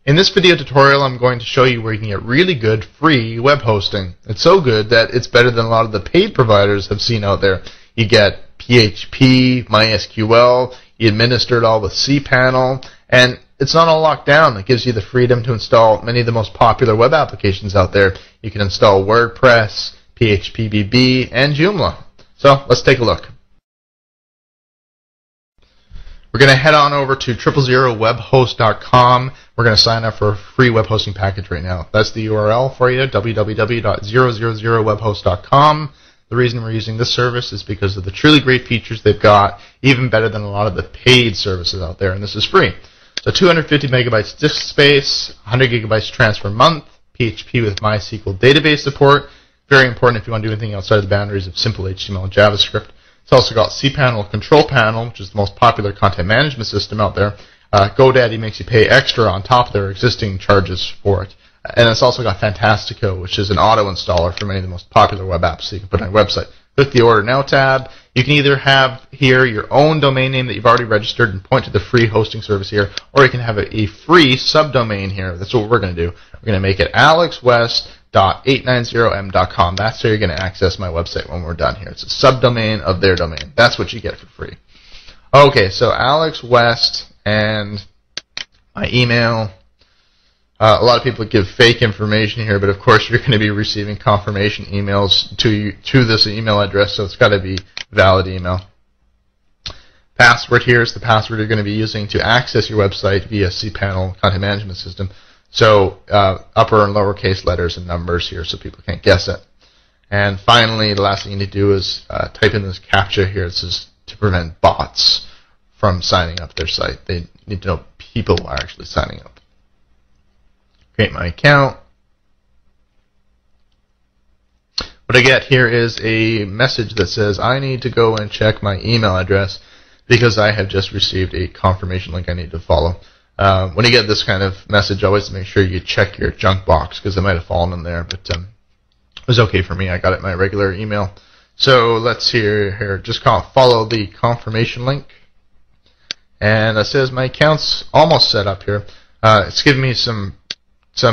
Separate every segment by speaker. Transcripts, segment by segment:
Speaker 1: In this video tutorial, I'm going to show you where you can get really good free web hosting. It's so good that it's better than a lot of the paid providers have seen out there. You get PHP, MySQL, you administer it all with cPanel, and it's not all locked down. It gives you the freedom to install many of the most popular web applications out there. You can install WordPress, PHP, and Joomla. So let's take a look. We're going to head on over to 000webhost.com. We're going to sign up for a free web hosting package right now. That's the URL for you, www.000webhost.com. The reason we're using this service is because of the truly great features they've got, even better than a lot of the paid services out there, and this is free. So 250 megabytes disk space, 100 gigabytes transfer a month, PHP with MySQL database support. Very important if you want to do anything outside the boundaries of simple HTML and JavaScript. It's also got cPanel Control Panel, which is the most popular content management system out there. GoDaddy makes you pay extra on top of their existing charges for it. And it's also got Fantastico, which is an auto-installer for many of the most popular web apps that you can put on your website. Click the Order Now tab. You can either have here your own domain name that you've already registered and point to the free hosting service here, or you can have a free subdomain here. That's what we're going to do. We're going to make it alexwest.890m.com. That's how you're going to access my website when we're done here. It's a subdomain of their domain. That's what you get for free. Okay, so Alex West and my email. A lot of people give fake information here, but of course you're going to be receiving confirmation emails to this email address, so it's got to be valid email. Password here is the password you're going to be using to access your website via cPanel content management system. So upper and lowercase letters and numbers here so people can't guess it. And finally, the last thing you need to do is type in this CAPTCHA here. It says to prevent bots from signing up their site. They need to know people are actually signing up. Create my account. What I get here is a message that says I need to go and check my email address because I have just received a confirmation link I need to follow. When you get this kind of message, always make sure you check your junk box because it might have fallen in there, but it was okay for me. I got it in my regular email. So let's see here. Just follow the confirmation link. And it says my account's almost set up here. It's giving me some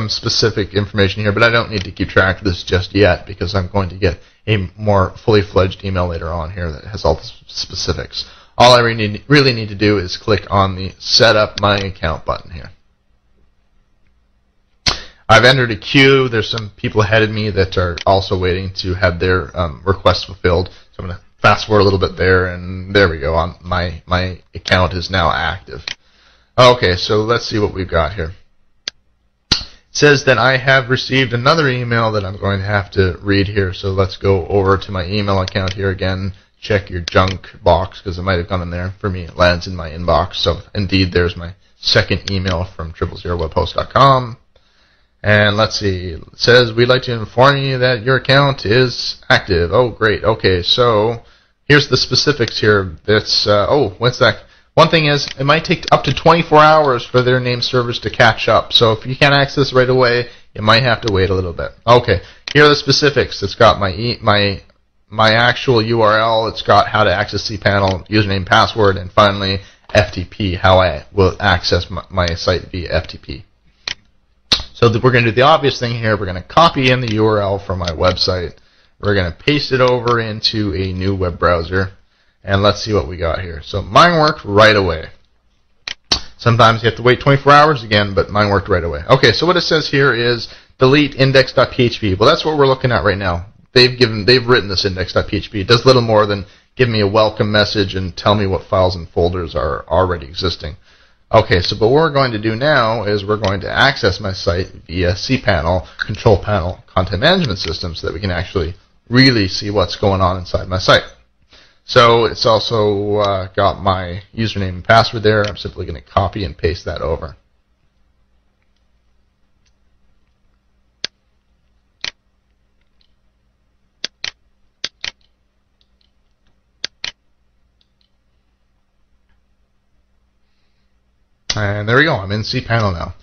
Speaker 1: specific information here, but I don't need to keep track of this just yet because I'm going to get a more fully fledged email later on here that has all the specifics. All I really need to do is click on the Set Up My Account button here. I've entered a queue. There's some people ahead of me that are also waiting to have their requests fulfilled. So I'm going to fast forward a little bit there, and there we go. My account is now active. Okay, so let's see what we've got here. It says that I have received another email that I'm going to have to read here, so let's go over to my email account here again. Check your junk box because it might have gone in there. For me, it lands in my inbox. So indeed, there's my second email from 000webhost.com. And let's see. It says we'd like to inform you that your account is active. Oh, great. Okay, so here's the specifics here. That's what's that? One thing is, it might take up to 24 hours for their name servers to catch up. So if you can't access right away, you might have to wait a little bit. Okay, here are the specifics. It's got my actual URL. It's got how to access cPanel, username, password, and finally FTP, how I will access my site via FTP. So we're going to do the obvious thing here. We're going to copy in the URL from my website. We're going to paste it over into a new web browser. And let's see what we got here. So mine worked right away. Sometimes you have to wait 24 hours again, but mine worked right away. Okay, so what it says here is delete index.php. Well, that's what we're looking at right now. They've written this index.php. It does little more than give me a welcome message and tell me what files and folders are already existing. Okay, so but what we're going to do now is we're going to access my site via cPanel, Control Panel, Content Management System so that we can actually really see what's going on inside my site. So it's also got my username and password there. I'm simply going to copy and paste that over. And there we go. I'm in cPanel now.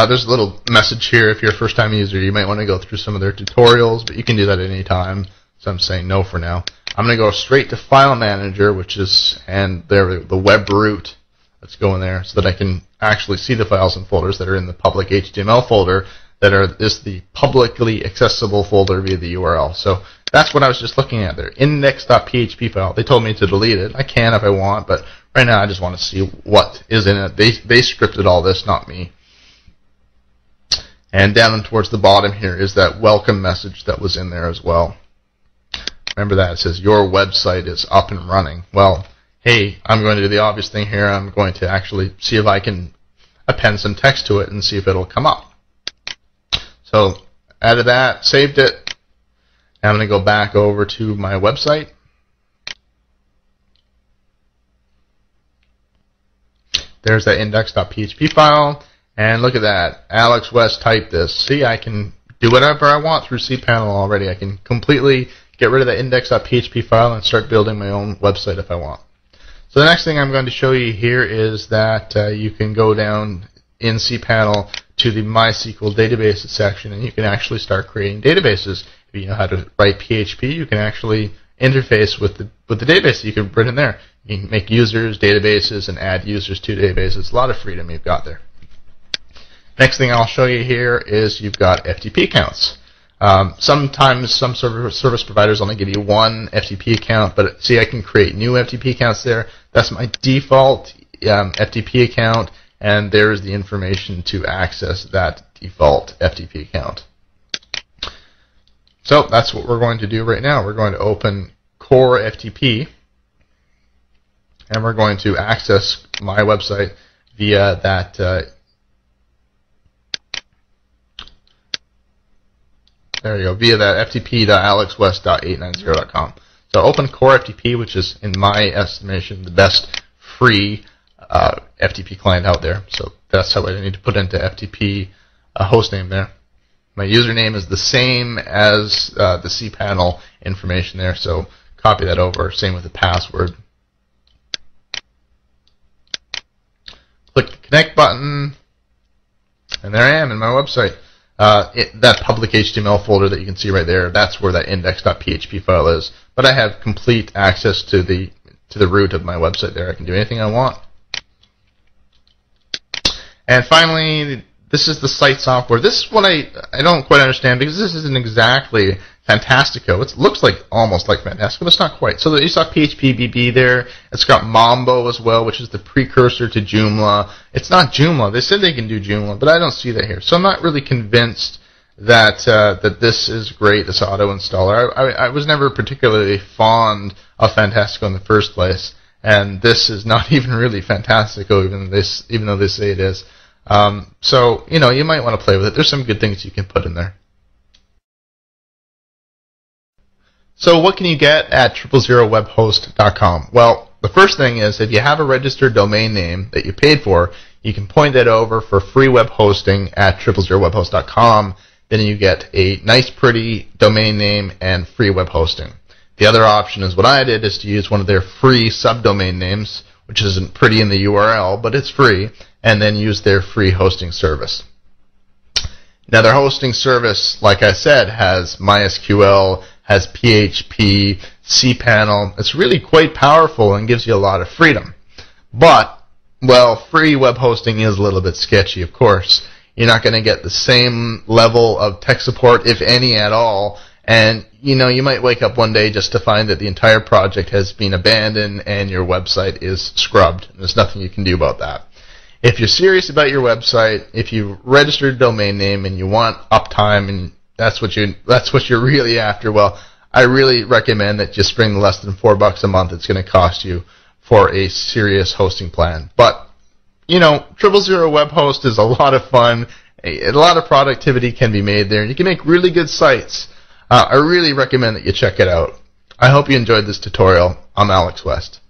Speaker 1: There's a little message here. If you're a first-time user, you might want to go through some of their tutorials, but you can do that at any time. So I'm saying no for now. I'm going to go straight to File Manager, which is, and there, the web root Let's go in there so that I can actually see the files and folders that are in the public HTML folder that are the publicly accessible folder via the URL. So that's what I was just looking at there. Index.php file. They told me to delete it. I can if I want, but right now I just want to see what is in it. They scripted all this, not me. And down towards the bottom here is that welcome message that was in there as well. Remember that. It says your website is up and running. Well, hey, I'm going to do the obvious thing here. I'm going to actually see if I can append some text to it and see if it'll come up. So added that, saved it. Now I'm going to go back over to my website. There's that index.php file. And look at that. Alex West typed this. See, I can do whatever I want through cPanel already. I can completely get rid of that index.php file and start building my own website if I want. So the next thing I'm going to show you here is that you can go down in cPanel to the MySQL databases section, and you can actually start creating databases. If you know how to write PHP, you can actually interface with the database that you can put in there. You can make users, databases, and add users to databases. A lot of freedom you've got there. Next thing I'll show you here is you've got FTP accounts. Sometimes some service providers only give you one FTP account, but see, I can create new FTP accounts there. That's my default FTP account, and there's the information to access that default FTP account. So that's what we're going to do right now. We're going to open Core FTP, and we're going to access my website via that there you go, via that ftp.alexwest.890.com. So open Core FTP, which is, in my estimation, the best free FTP client out there. So that's how I need to put into FTP hostname there. My username is the same as the cPanel information there, so copy that over. Same with the password. Click the connect button, and there I am in my website. That public HTML folder that you can see right there, that's where that index.php file is. But I have complete access to the root of my website there. I can do anything I want. And finally, this is the site software. This is what I don't quite understand, because this isn't exactly Fantastico. It looks like almost like Fantastico, but it's not quite. So you saw PHP BB there. It's got Mambo as well, which is the precursor to Joomla. It's not Joomla. They said they can do Joomla, but I don't see that here. So I'm not really convinced that that this is great, this auto installer. I was never particularly fond of Fantastico in the first place, and this is not even really Fantastico, even though they say it is. So you know, you might want to play with it. There's some good things you can put in there. So what can you get at 000webhost.com? Well, the first thing is, if you have a registered domain name that you paid for, you can point that over for free web hosting at 000webhost.com. Then you get a nice, pretty domain name and free web hosting. The other option is what I did, is to use one of their free subdomain names, which isn't pretty in the URL, but it's free, and then use their free hosting service. Now, their hosting service, like I said, has MySQL, has PHP, cPanel. It's really quite powerful and gives you a lot of freedom. But, well, free web hosting is a little bit sketchy, of course. You're not going to get the same level of tech support, if any at all. And, you know, you might wake up one day just to find that the entire project has been abandoned and your website is scrubbed. There's nothing you can do about that. If you're serious about your website, if you registered a domain name and you want uptime and that's what you're really after, well, I really recommend that you spring less than $4 a month it's going to cost you for a serious hosting plan. But, you know, 000 Web Host is a lot of fun. A lot of productivity can be made there. You can make really good sites. I really recommend that you check it out. I hope you enjoyed this tutorial. I'm Alex West.